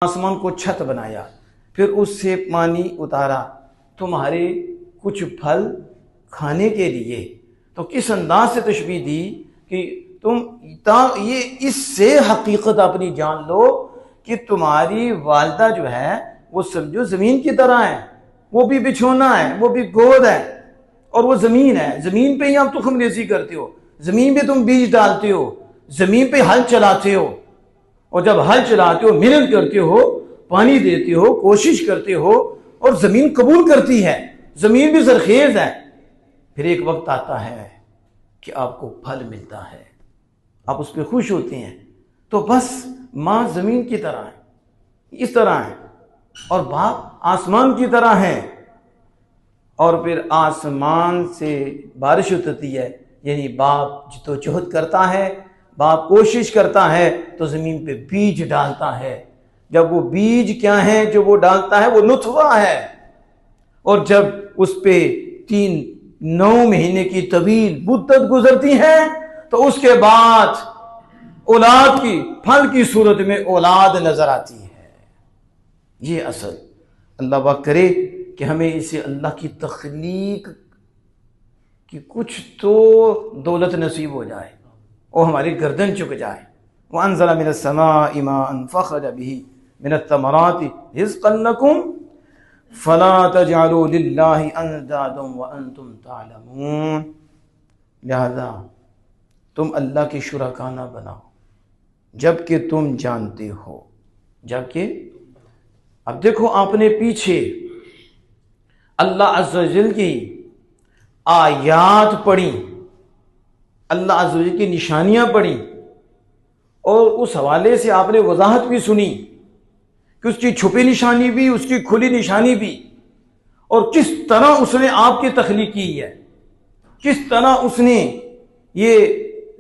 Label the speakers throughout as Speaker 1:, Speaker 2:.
Speaker 1: आसमान को छत बनाया, फिर उससे पानी उतारा तुम्हारे कुछ फल खाने के लिए। तो किस अंदाज से तशबीह दी कि तुम ये इससे हकीकत अपनी जान लो कि तुम्हारी वालदा जो है वो समझो ज़मीन की तरह है, वो भी बिछोना है, वो भी गोद है और वो ज़मीन है। ज़मीन पे ही आप तुखम रेज़ी करते हो, ज़मीन पे तुम बीज डालते हो, ज़मीन पे हल चलाते हो, और जब हल चलाते हो मेहनत करते हो, पानी देते हो, कोशिश करते हो और ज़मीन कबूल करती है, ज़मीन भी ज़रखेज़ है। फिर एक वक्त आता है कि आपको फल मिलता है, आप उस पर खुश होते हैं। तो बस माँ ज़मीन की तरह है, इस तरह है, और बाप आसमान की तरह है। और फिर आसमान से बारिश उतरती है, यानी बाप जिद्दोजहद करता है, बाप कोशिश करता है तो ज़मीन पे बीज डालता है। जब वो बीज क्या है जो वो डालता है, वो नुतफ़ा है, और जब उस पे 9 महीने की तवील मुद्दत गुजरती है तो उसके बाद औलाद की फल की सूरत में औलाद नजर आती है। ये असल अल्लाह पाक करे कि हमें इसे अल्लाह की तख्लीक की कुछ तो दौलत नसीब हो जाए और हमारी गर्दन झुक जाए। व अंज़ला मिनस समाई माअन फखरज बिही मिनत तमराति रिज़क़न लकुम फला तजअलू लिल्लाहि अंदादन व अंतुम तालमून। लिहाजा तुम अल्लाह के शुरका ना बनाओ जबकि तुम जानते हो। जबकि अब देखो, आपने पीछे अल्लाह अज़्ज़ा वजल की आयात पढ़ी, अल्लाह अज़्ज़ा वजल की निशानियां पढ़ी, और उस हवाले से आपने वजाहत भी सुनी कि उसकी छुपी निशानी भी, उसकी खुली निशानी भी, और किस तरह उसने आपकी तख्लीक की है, किस तरह उसने ये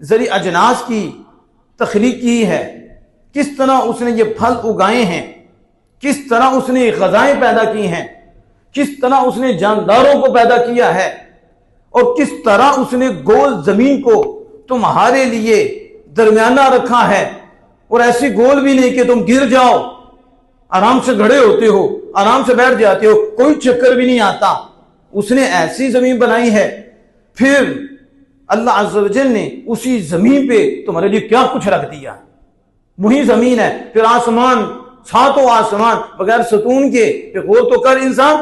Speaker 1: ज़री अजनास की तख्लीक की है, किस तरह उसने ये फल उगाए हैं, किस तरह उसने ग़ज़ाएं पैदा की हैं, किस तरह उसने जानदारों को पैदा किया है, और किस तरह उसने गोल ज़मीन को तुम्हारे लिए दरमियाना रखा है, और ऐसी गोल भी नहीं कि तुम गिर जाओ, आराम से खड़े होते हो, आराम से बैठ जाते हो, कोई चक्कर भी नहीं आता। उसने ऐसी ज़मीन बनाई है। फिर अल्लाह अज़्ज़ा वजल ने उसी ज़मीन पे तुम्हारे लिए क्या कुछ रख दिया, वही ज़मीन है। फिर आसमान, सातों आसमान बगैर सतून के, गौर तो कर इंसान,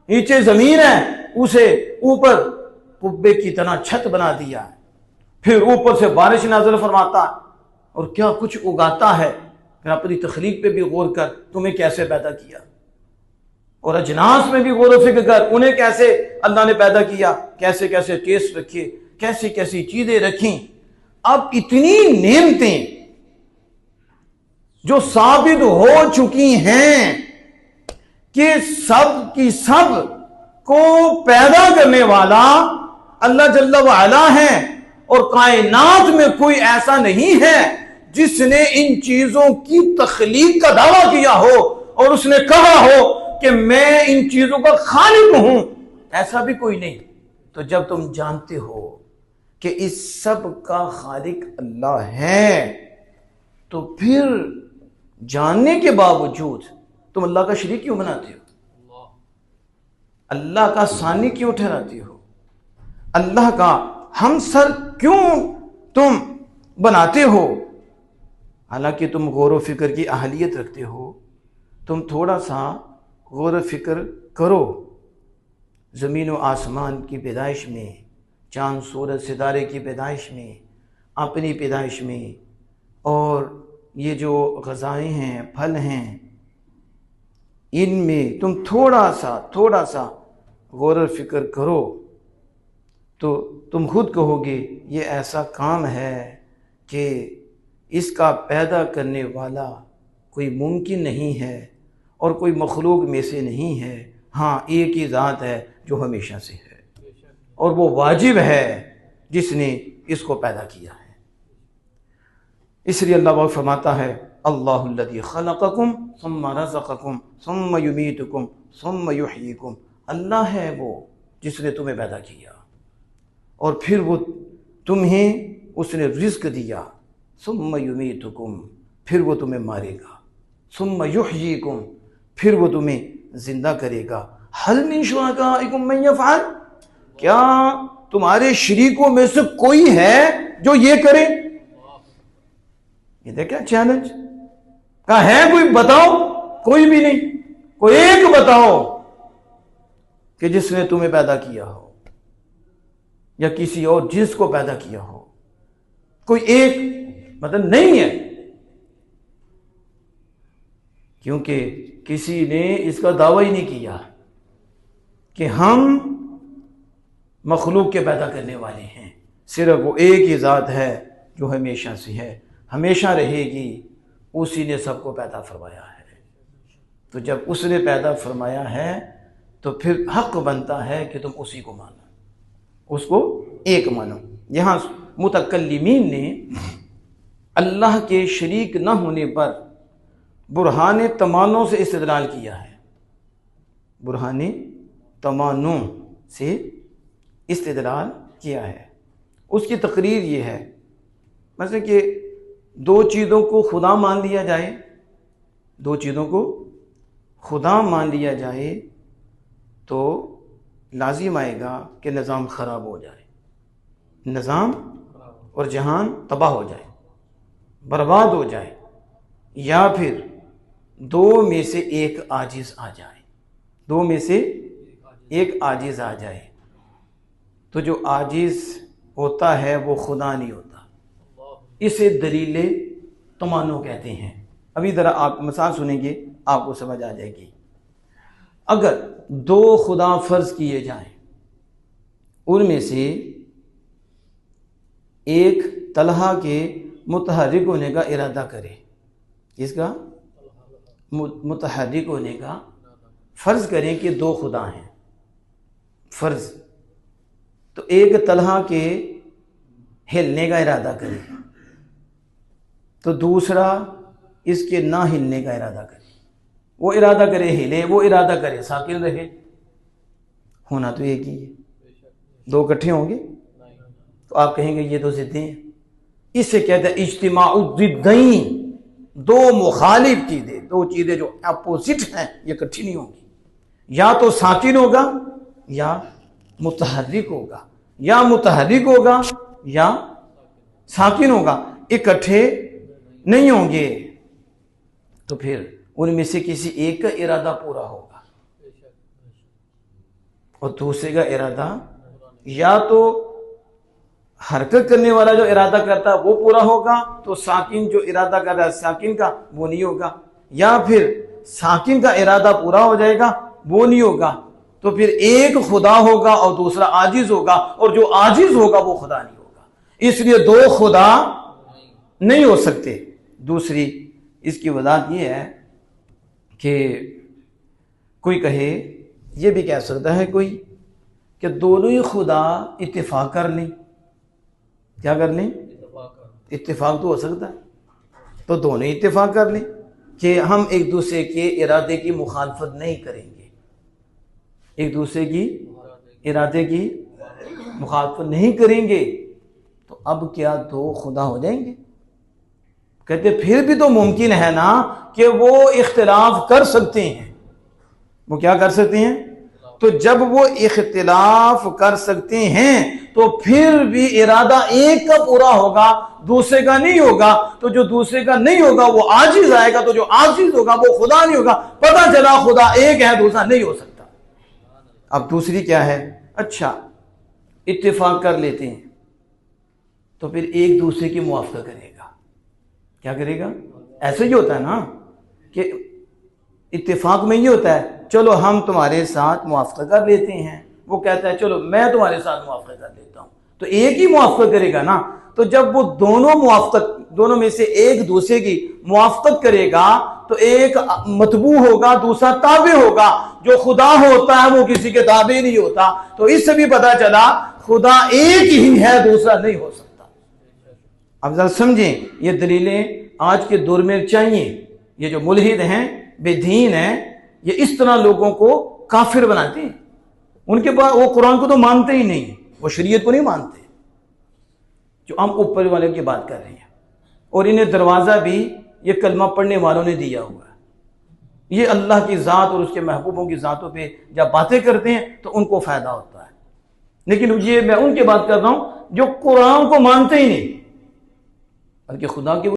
Speaker 1: नीचे ज़मीन है, उसे ऊपर कुब्बे की तरह छत बना दिया है, फिर ऊपर से बारिश नाज़िल फरमाता और क्या कुछ उगाता है। फिर अपनी तख्लीक पे भी गौर कर, तुम्हें कैसे पैदा किया, और अजनास में भी गौर व फिक्र कर, उन्हें कैसे अल्लाह ने पैदा किया, कैसे कैसे केस रखे, कैसी कैसी चीजें रखी। अब इतनी नेमतें जो साबित हो चुकी हैं कि सब की सब को पैदा करने वाला अल्लाह जल्ला व अला है, और कायनात में कोई ऐसा नहीं है जिसने इन चीजों की तख्लीक का दावा किया हो और उसने कहा हो कि मैं इन चीजों का खालिक हूं, ऐसा भी कोई नहीं। तो जब तुम जानते हो कि इस सब का खालिक अल्लाह है, तो फिर जानने के बावजूद तुम अल्लाह का शरीक क्यों बनाते हो, अल्लाह का सानी क्यों ठहराते हो, अल्लाह का हमसर क्यों तुम बनाते हो। हालांकि तुम गौर व फिक्र की अहलियत रखते हो, तुम थोड़ा सा गौर व फिक्र करो। ज़मीन व आसमान की पैदाइश में, चाँद सूरज सितारे की पैदाइश में, अपनी पैदाइश में, और ये जो ग़ज़ाएँ हैं, फल हैं, इनमें तुम थोड़ा सा गौर व फिक्र करो तो तुम खुद कहोगे ये ऐसा काम है कि इसका पैदा करने वाला कोई मुमकिन नहीं है और कोई मखलूक में से नहीं है। हाँ, एक ही ज़ात है जो हमेशा से है, और वो वाजिब है जिसने इसको पैदा किया है। इसलिए अल्लाह फरमाता है, अल्लाहुल्लज़ी खलक़कुम सुम्मा रज़क़कुम सुम्मा युमीतुकुम सुम्मा युहयीकुम। अल्लाह है वो जिसने तुम्हें पैदा किया और फिर वो तुम्हें उसने रिज़्क़ दिया, सुम्मा युमीतुकुम, फिर वो तुम्हें मारेगा, सुम्मा युहयीकुम, फिर वो तुम्हें जिंदा करेगा। हल मिन शुरकाइकुम मन यफ़अल, क्या तुम्हारे शरीकों में से कोई है जो ये करे? ये देखा चैलेंज का है, कोई बताओ? कोई भी नहीं। कोई एक बताओ कि जिसने तुम्हें पैदा किया हो या किसी और जिन्स को पैदा किया हो, कोई एक मतलब नहीं है, क्योंकि किसी ने इसका दावा ही नहीं किया कि हम मखलूक के पैदा करने वाले हैं। सिर्फ वो एक ही ज़ात है जो हमेशा से है, हमेशा रहेगी, उसी ने सबको पैदा फरमाया है। तो जब उसने पैदा फरमाया है तो फिर हक बनता है कि तुम उसी को मानो, उसको एक मानो। यहाँ मुतकल्लिमीन ने अल्लाह के शरीक न होने पर बुरहान तमानों से इस्तेदलाल किया है। बुरहान तमानों से इस्तेदलाल किया है। उसकी तकरीर ये है, मतलब कि दो चीज़ों को खुदा मान लिया जाए, दो चीज़ों को खुदा मान लिया जाए तो लाजिम आएगा कि निज़ाम ख़राब हो जाए, निज़ाम और जहान तबाह हो जाए, बर्बाद हो जाए, या फिर दो में से एक आजिज़ आ जाए, दो में से एक आजिज़ आ जाए। तो जो आजिज़ होता है वो खुदा नहीं होता। इसे दलील तमानो कहते हैं। अभी ज़रा आप मिसाल सुनेंगे, आपको समझ आ जाएगी। अगर दो खुदा फ़र्ज़ किए जाएं, उनमें से एक तलहा के मुतहर्रिक होने का इरादा करे, इसका मुतहर्रिक होने का, फ़र्ज़ करें कि दो खुदा हैं, फ़र्ज़, तो एक तलहा के हिलने का इरादा करे तो दूसरा इसके ना हिलने का इरादा करे। वो इरादा करे हिले, वो इरादा करे साकिन रहे, होना तो एक ही है। दो इकट्ठे होंगे तो आप कहेंगे ये तो ज़िद्दें हैं। इससे कहते हैं इज्तिमाउ ज़िद्दैन, दो मुखालिफ चीज़ें, दो चीज़ें जो अपोजिट हैं, ये इकट्ठी नहीं होंगी। या तो साकिन होगा या मुतहर्रिक होगा, या मुतहर्रिक होगा या साकिन होगा, इकट्ठे नहीं होंगे। तो फिर उनमें से किसी एक का इरादा पूरा होगा और दूसरे का इरादा, या तो हरकत करने वाला जो इरादा करता है वो पूरा होगा, तो साकिन जो इरादा कर रहा है साकिन का वो नहीं होगा, या फिर साकिन का इरादा पूरा हो जाएगा वो नहीं होगा। तो फिर एक खुदा होगा और दूसरा आजिज होगा, और जो आजिज होगा वो खुदा नहीं होगा। इसलिए दो खुदा नहीं हो सकते। दूसरी इसकी वजह यह है कि कोई कहे, ये भी कह सकता है कोई कि दोनों ही खुदा इत्तेफाक कर लें। क्या कर लें? इत्तेफाक तो हो सकता है, तो दोनों ही इत्तेफाक कर लें कि हम एक दूसरे के इरादे की मुखालफत नहीं करेंगे, एक दूसरे की इरादे की मुखालफत नहीं करेंगे। तो अब क्या दो खुदा हो जाएंगे? कहते फिर भी तो मुमकिन है ना कि वो इख्तिलाफ कर सकते हैं। वो क्या कर सकते हैं? तो जब वो इख्तिलाफ कर सकते हैं तो फिर भी इरादा एक का पूरा होगा, दूसरे का नहीं होगा। तो जो दूसरे का नहीं होगा वो आजिज आएगा, तो जो आजिज होगा वो खुदा नहीं होगा। पता चला खुदा एक है, दूसरा नहीं हो सकता। अब दूसरी क्या है? अच्छा, इत्तेफाक कर लेते हैं तो फिर एक दूसरे की मुआफ़क़ा करेगा। क्या करेगा? ऐसे ही होता है ना कि इत्तेफाक में ये होता है, चलो हम तुम्हारे साथ मुआफ़क़ा कर लेते हैं। वो कहता है चलो मैं तुम्हारे साथ मुआफ़क़ा कर लेता हूँ, तो एक ही मुआफ़क़ा करेगा ना। तो जब वो दोनों मुआफ़क़त, दोनों में से एक दूसरे की मुआफ़क़त करेगा तो एक मतबू होगा, दूसरा ताबे होगा। जो खुदा होता है वो किसी के ताबे नहीं होता। तो इससे भी पता चला खुदा एक ही है, दूसरा नहीं हो सकता। अब जरा समझें, ये दलीलें आज के दौर में चाहिए। ये जो मुल्हिद हैं, बेदीन हैं, ये इस तरह लोगों को काफिर बनाते हैं। उनके पास वो कुरान को तो मानते ही नहीं, वो शरीयत को नहीं मानते, जो हम ऊपर वाले की बात कर रहे हैं। और इन्हें दरवाज़ा भी ये कलमा पढ़ने वालों ने दिया हुआ है। ये अल्लाह की ज़ात और उसके महबूबों की ज़ातों पे जब बातें करते हैं तो उनको फ़ायदा होता है। लेकिन ये मैं उनकी बात कर रहा हूँ जो कुरान को मानते ही नहीं, बल्कि खुदा की